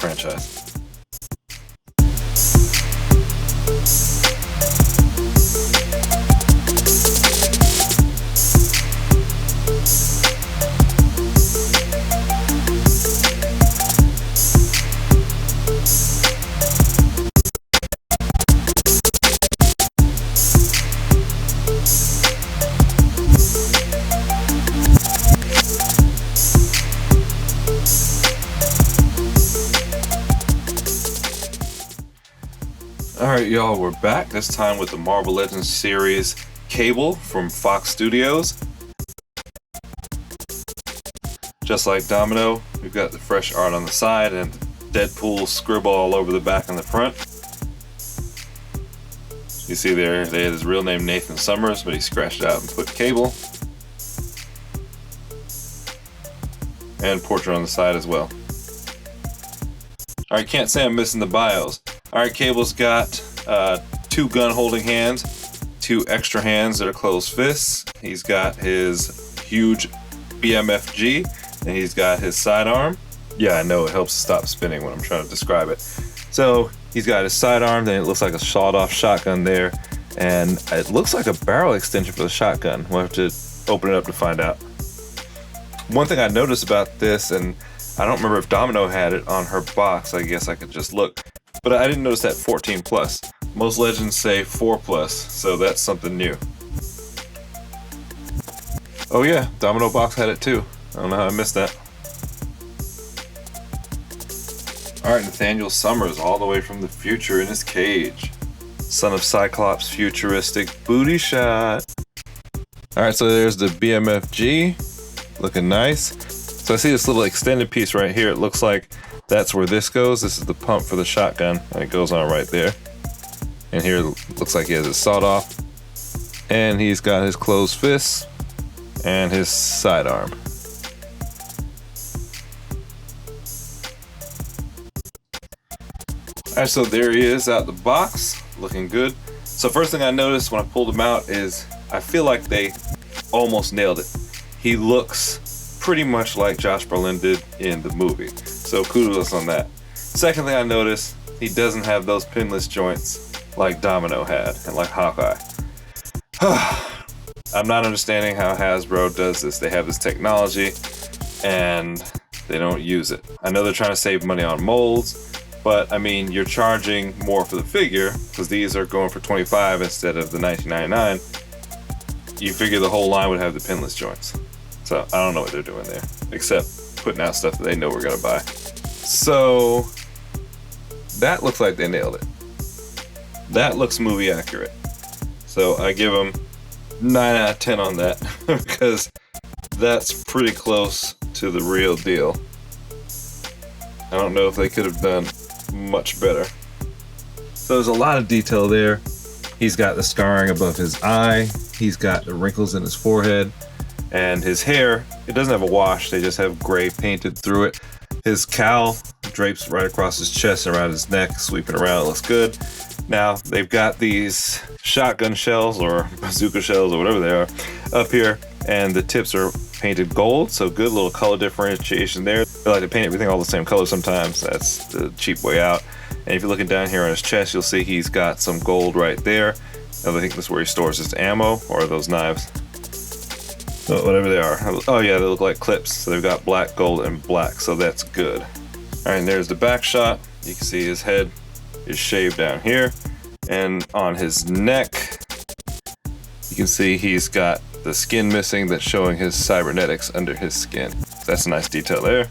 franchise. Alright y'all, we're back, this time with the Marvel Legends series Cable from Fox Studios. Just like Domino, we've got the fresh art on the side and DeadPool scribble all over the back and the front. You see there, they had his real name Nathan Summers, but he scratched it out and put Cable. And portrait on the side as well. Alright, can't say I'm missing the bios. Alright, Cable's got 2 gun holding hands, 2 extra hands that are closed fists. He's got his huge BMFG, and he's got his sidearm. Yeah, I know, it helps to stop spinning when I'm trying to describe it. So he's got his sidearm, then it looks like a sawed-off shotgun there, and it looks like a barrel extension for the shotgun. We'll have to open it up to find out. One thing I noticed about this, and I don't remember if Domino had it on her box, I guess I could just look, but I didn't notice that 14 plus. Most legends say 4 plus, so that's something new. Oh yeah, Domino box had it too. I don't know how I missed that. Alright, Nathaniel Summers, all the way from the future in his cage. Son of Cyclops, futuristic booty shot. Alright, so there's the BMFG, looking nice. So I see this little extended piece right here. It looks like that's where this goes. This is the pump for the shotgun, and it goes on right there. And here it looks like he has it sawed off. And he's got his closed fists and his sidearm. Alright, so there he is out the box, looking good. So first thing I noticed when I pulled him out is I feel like they almost nailed it. He looks pretty much like Josh Brolin did in the movie, so kudos on that. Second thing I noticed, he doesn't have those pinless joints like Domino had and like Hawkeye. I'm not understanding how Hasbro does this. They have this technology and they don't use it. I know they're trying to save money on molds, but I mean, you're charging more for the figure because these are going for $25 instead of the $19.99. You figure the whole line would have the pinless joints. So I don't know what they're doing there, except putting out stuff that they know we're gonna buy. So that looks like they nailed it. That looks movie accurate. So I give them 9 out of 10 on that because that's pretty close to the real deal. I don't know if they could have done much better. So there's a lot of detail there. He's got the scarring above his eye. He's got the wrinkles in his forehead. And his hair, it doesn't have a wash, they just have gray painted through it. His cowl drapes right across his chest and around his neck, sweeping around, it looks good. Now, they've got these shotgun shells or bazooka shells or whatever they are up here, and the tips are painted gold, so good little color differentiation there. They like to paint everything all the same color sometimes, that's the cheap way out. And if you're looking down here on his chest, you'll see he's got some gold right there. I think that's where he stores his ammo or those knives. Whatever they are. Oh yeah, they look like clips. So they've got black, gold, and black, so that's good. Alright, and there's the back shot. You can see his head is shaved down here. And on his neck, you can see he's got the skin missing that's showing his cybernetics under his skin. So that's a nice detail there.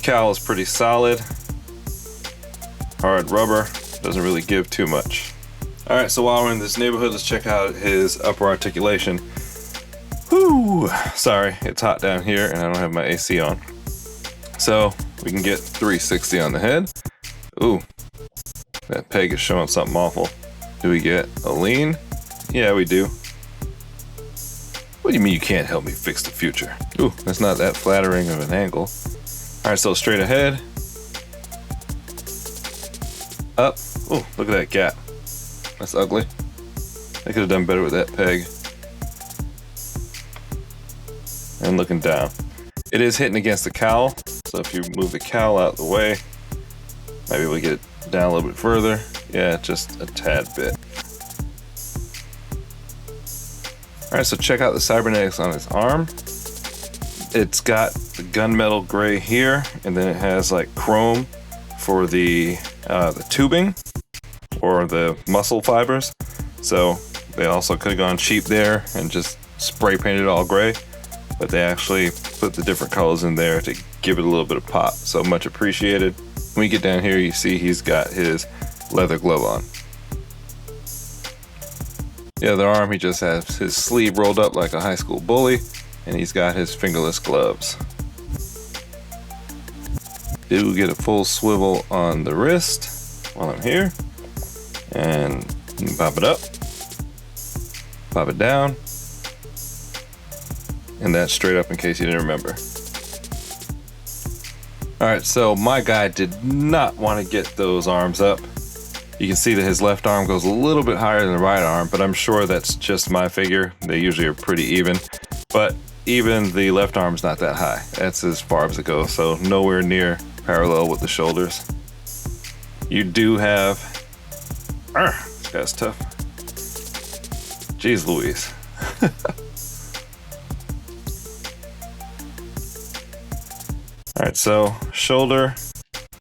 Cowl is pretty solid. Hard rubber. Doesn't really give too much. Alright, so while we're in this neighborhood, let's check out his upper articulation. Whew, sorry, it's hot down here and I don't have my AC on. So we can get 360 on the head. Ooh, that peg is showing something awful. Do we get a lean? Yeah, we do. What do you mean you can't help me fix the future? Ooh, that's not that flattering of an angle. All right, so straight ahead. Up. Ooh, look at that gap. That's ugly. They could have done better with that peg. And looking down. It is hitting against the cowl, so if you move the cowl out of the way, Maybe we get it down a little bit further. Yeah, just a tad bit. Alright, so check out the cybernetics on his arm. It's got the gunmetal gray here, and then it has like chrome for the tubing or the muscle fibers. So they also could have gone cheap there and just spray painted it all gray, but they actually put the different colors in there to give it a little bit of pop. So much appreciated. When you get down here, you see he's got his leather glove on. The other arm, he just has his sleeve rolled up like a high school bully, and he's got his fingerless gloves. Do get a full swivel on the wrist while I'm here, and pop it up, pop it down, and that's straight up in case you didn't remember. Alright, so my guy did not want to get those arms up. You can see that his left arm goes a little bit higher than the right arm, but I'm sure that's just my figure. They usually are pretty even, but even the left arm's not that high. That's as far as it goes, so nowhere near parallel with the shoulders. You do have... this guy's tough. Jeez Louise. Alright, so shoulder,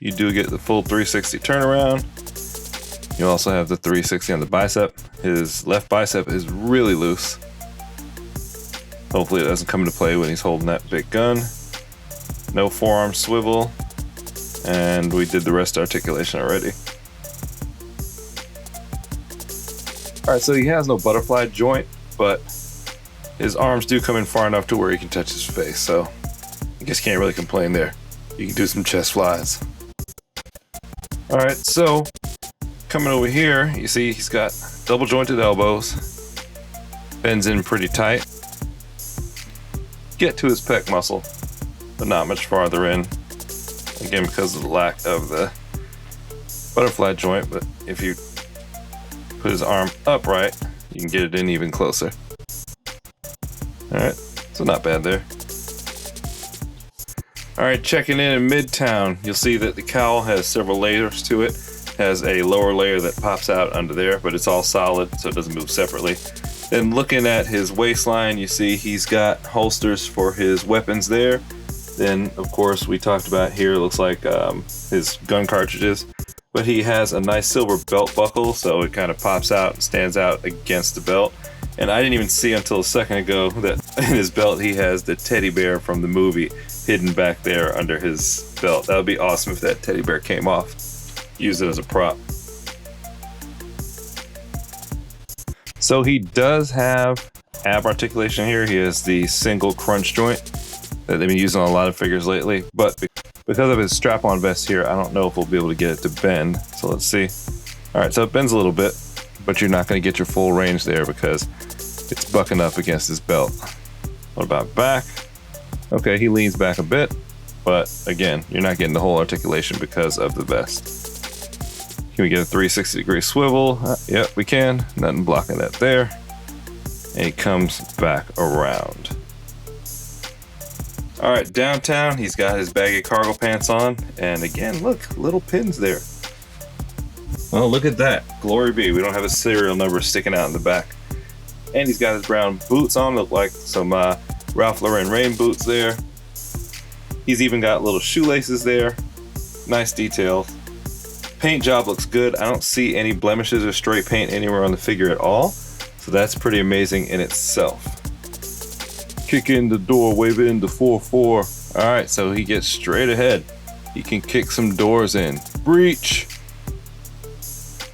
you do get the full 360 turnaround. You also have the 360 on the bicep. His left bicep is really loose. Hopefully it doesn't come into play when he's holding that big gun. No forearm swivel. And we did the rest articulation already. Alright, so he has no butterfly joint, but his arms do come in far enough to where he can touch his face, so I guess you can't really complain there. You can do some chest flies. Alright, so coming over here, you see he's got double jointed elbows, bends in pretty tight, get to his pec muscle, but not much farther in, again because of the lack of the butterfly joint, but if you put his arm upright, you can get it in even closer. Alright, so not bad there. Alright, checking in Midtown, you'll see that the cowl has several layers to it. Has a lower layer that pops out under there, but it's all solid, so it doesn't move separately. Then looking at his waistline, you see he's got holsters for his weapons there. Then, of course, we talked about here, it looks like his gun cartridges. But he has a nice silver belt buckle, so it kind of pops out and stands out against the belt. And I didn't even see until a second ago that in his belt he has the teddy bear from the movie hidden back there under his belt. That would be awesome if that teddy bear came off. Use it as a prop. So he does have ab articulation here. He has the single crunch joint that they've been using on a lot of figures lately, but because of his strap-on vest here, I don't know if we'll be able to get it to bend. So let's see. All right, so it bends a little bit, but you're not going to get your full range there because it's bucking up against his belt. What about back? Okay, he leans back a bit, but again, you're not getting the whole articulation because of the vest. Can we get a 360 degree swivel? Yep, we can. Nothing blocking that there. And he comes back around. All right, downtown, he's got his baggy cargo pants on. And again, look, little pins there. Well, look at that. Glory be, we don't have a serial number sticking out in the back. And he's got his brown boots on, look like some Ralph Lauren rain boots there. He's even got little shoelaces there. Nice detail. Paint job looks good. I don't see any blemishes or stray paint anywhere on the figure at all. So that's pretty amazing in itself. Kick in the door, wave in the 4-4. All right, so he gets straight ahead. He can kick some doors in. Breach.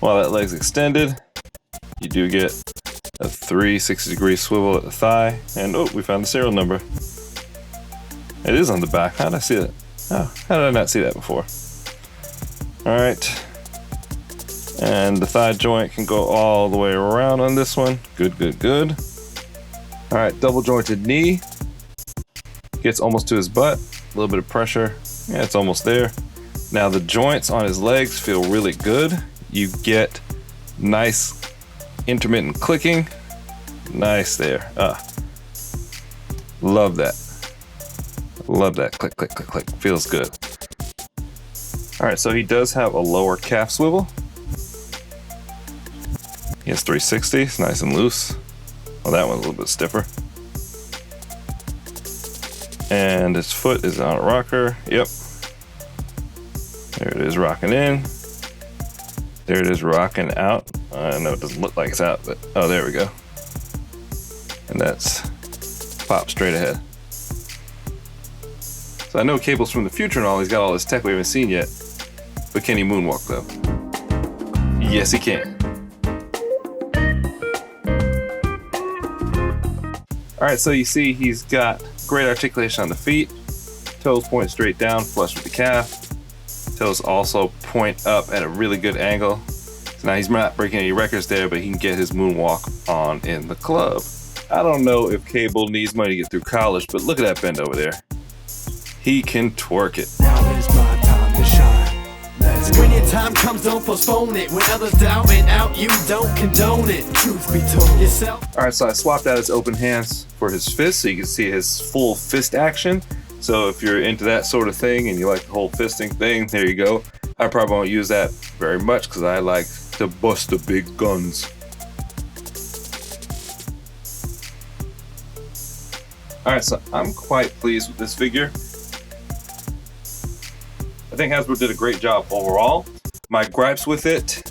While that leg's extended, you do get a 360 degree swivel at the thigh. And oh, we found the serial number. It is on the back. How did I see that? Oh, how did I not see that before? All right. And the thigh joint can go all the way around on this one. Good, good, good. All right, double jointed knee. Gets almost to his butt. A little bit of pressure. Yeah, it's almost there. Now the joints on his legs feel really good. You get nice intermittent clicking. Nice there. Love that. Love that. Click, click, click, click. Feels good. Alright, so he does have a lower calf swivel. He has 360, it's nice and loose. Well, that one's a little bit stiffer. And his foot is on a rocker. Yep. There it is, rocking in. There it is, rocking out. I know it doesn't look like it's out, but oh, there we go. And that's pop straight ahead. So I know Cable's from the future and all, he's got all this tech we haven't seen yet. But can he moonwalk though? Yes, he can. Alright, so you see he's got great articulation on the feet. Toes point straight down, flush with the calf. Toes also point up at a really good angle. So now he's not breaking any records there, but he can get his moonwalk on in the club. I don't know if Cable needs money to get through college, but look at that bend over there. He can twerk it. Now is my time to shine. When your time comes, don't postpone it. When others doubt it out, you don't condone it. Truth be told yourself. Alright, so I swapped out his open hands for his fist so you can see his full fist action. So if you're into that sort of thing and you like the whole fisting thing, there you go. I probably won't use that very much because I like to bust the big guns. Alright, so I'm quite pleased with this figure. I think Hasbro did a great job overall. My gripes with it,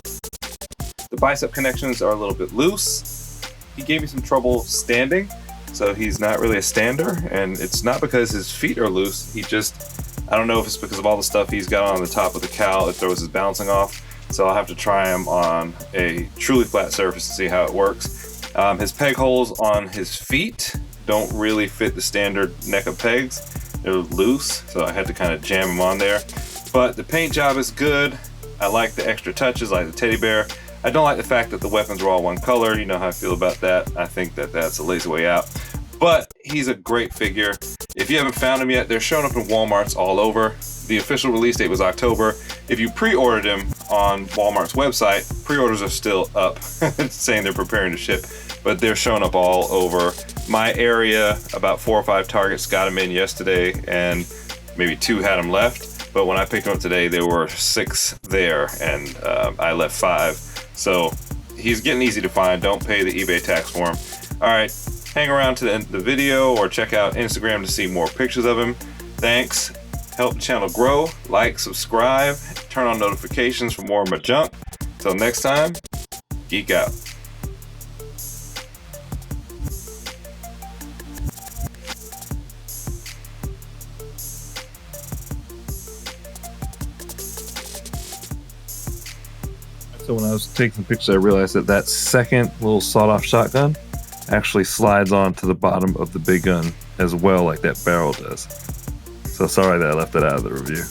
the bicep connections are a little bit loose. He gave me some trouble standing, so he's not really a stander, and it's not because his feet are loose. He just, I don't know if it's because of all the stuff he's got on the top of the cowl, it throws his balancing off. So I'll have to try him on a truly flat surface to see how it works. His peg holes on his feet don't really fit the standard NECA pegs. They're loose, so I had to kind of jam them on there. But the paint job is good. I like the extra touches, like the teddy bear. I don't like the fact that the weapons are all one color. You know how I feel about that. I think that that's a lazy way out. But he's a great figure. If you haven't found him yet, they're showing up in Walmarts all over. The official release date was October. If you pre-ordered him on Walmart's website, pre-orders are still up, saying they're preparing to ship, but they're showing up all over. My area, about 4 or 5 Targets got him in yesterday, and maybe 2 had him left. But when I picked him up today, there were 6 there, and I left 5. So he's getting easy to find. Don't pay the eBay tax for him. All right, hang around to the end of the video or check out Instagram to see more pictures of him. Thanks. Help the channel grow. Like, subscribe, turn on notifications for more of my junk. Till next time, geek out. So when I was taking pictures, I realized that that second little sawed-off shotgun actually slides onto the bottom of the big gun as well, like that barrel does. So sorry that I left that out of the review.